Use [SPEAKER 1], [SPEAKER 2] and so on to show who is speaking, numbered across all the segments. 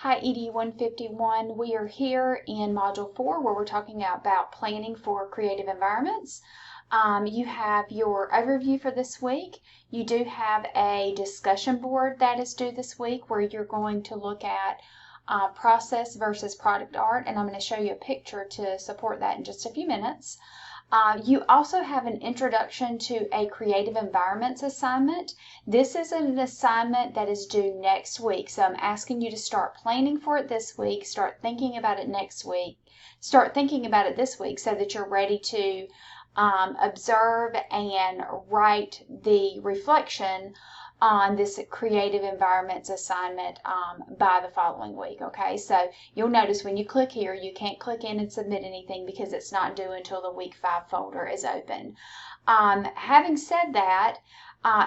[SPEAKER 1] Hi, EDU 151. We are here in Module 4 where we're talking about planning for creative environments. You have your overview for this week. You do have a discussion board that is due this week where you're going to look at process versus product art, and I'm going to show you a picture to support that in just a few minutes. You also have an introduction to a creative environments assignment. This is an assignment that is due next week, so I'm asking you to start planning for it this week, start thinking about it next week, start thinking about it this week so that you're ready to observe and write the reflection on this creative environments assignment by the following week. Okay, so you'll notice when you click here, you can't click in and submit anything because it's not due until the week 5 folder is open. Having said that,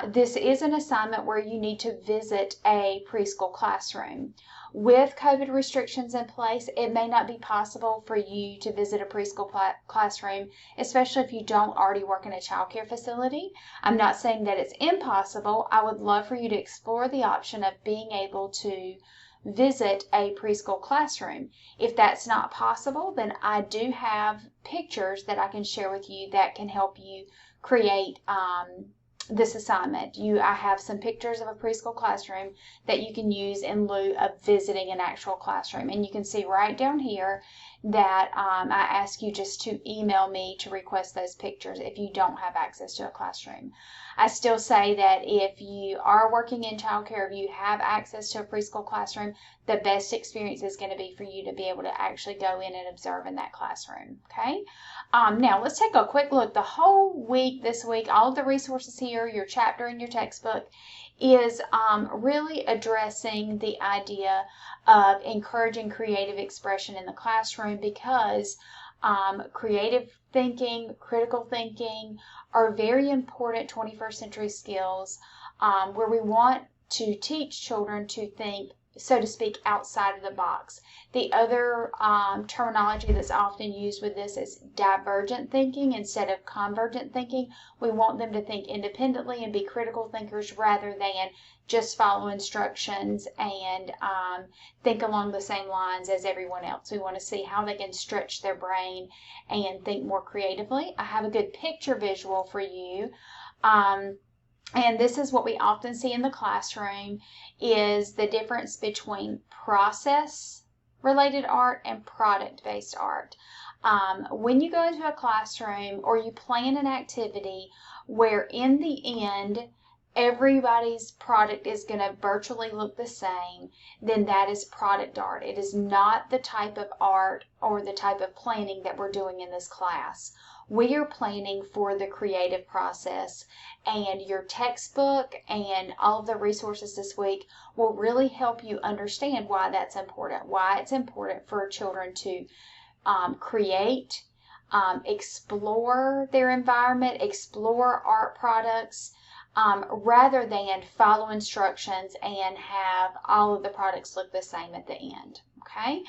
[SPEAKER 1] this is an assignment where you need to visit a preschool classroom. With COVID restrictions in place, it may not be possible for you to visit a preschool classroom, especially if you don't already work in a child care facility. I'm not saying that it's impossible. I would love for you to explore the option of being able to visit a preschool classroom. If that's not possible, then I do have pictures that I can share with you that can help you create this assignment. I have some pictures of a preschool classroom that you can use in lieu of visiting an actual classroom. And you can see right down here that I ask you just to email me to request those pictures if you don't have access to a classroom. I still say that if you are working in childcare, if you have access to a preschool classroom, the best experience is going to be for you to be able to actually go in and observe in that classroom. Okay. Now let's take a quick look. The whole week this week, all of the resources here, your chapter in your textbook, is really addressing the idea of encouraging creative expression in the classroom, because creative thinking, critical thinking are very important 21st century skills where we want to teach children to think, so to speak, outside of the box. The other terminology that's often used with this is divergent thinking instead of convergent thinking. We want them to think independently and be critical thinkers rather than just follow instructions and think along the same lines as everyone else. We want to see how they can stretch their brain and think more creatively. I have a good picture visual for you. And this is what we often see in the classroom, is the difference between process-related art and product-based art. When you go into a classroom or you plan an activity where in the end everybody's product is going to virtually look the same, then that is product art. It is not the type of art or the type of planning that we're doing in this class. We are planning for the creative process, and your textbook and all of the resources this week will really help you understand why that's important, why it's important for children to create, explore their environment, explore art products, rather than follow instructions and have all of the products look the same at the end. Okay,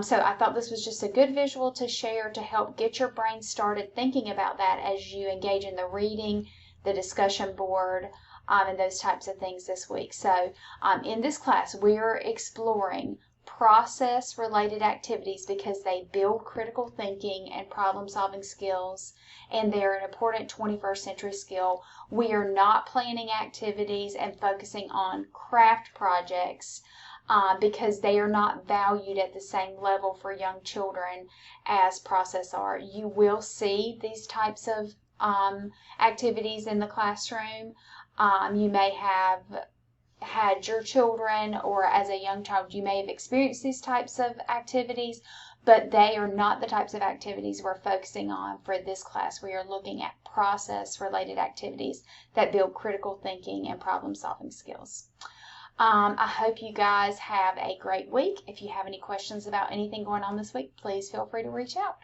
[SPEAKER 1] so I thought this was just a good visual to share to help get your brain started thinking about that as you engage in the reading, the discussion board, and those types of things this week. So in this class, we're exploring process-related activities because they build critical thinking and problem-solving skills, and they're an important 21st century skill. We are not planning activities and focusing on craft projects because they are not valued at the same level for young children as process art. You will see these types of activities in the classroom. You may have had your children, or as a young child you may have experienced these types of activities, but they are not the types of activities we're focusing on for this class. We are looking at process related activities that build critical thinking and problem solving skills. I hope you guys have a great week. If you have any questions about anything going on this week, please feel free to reach out.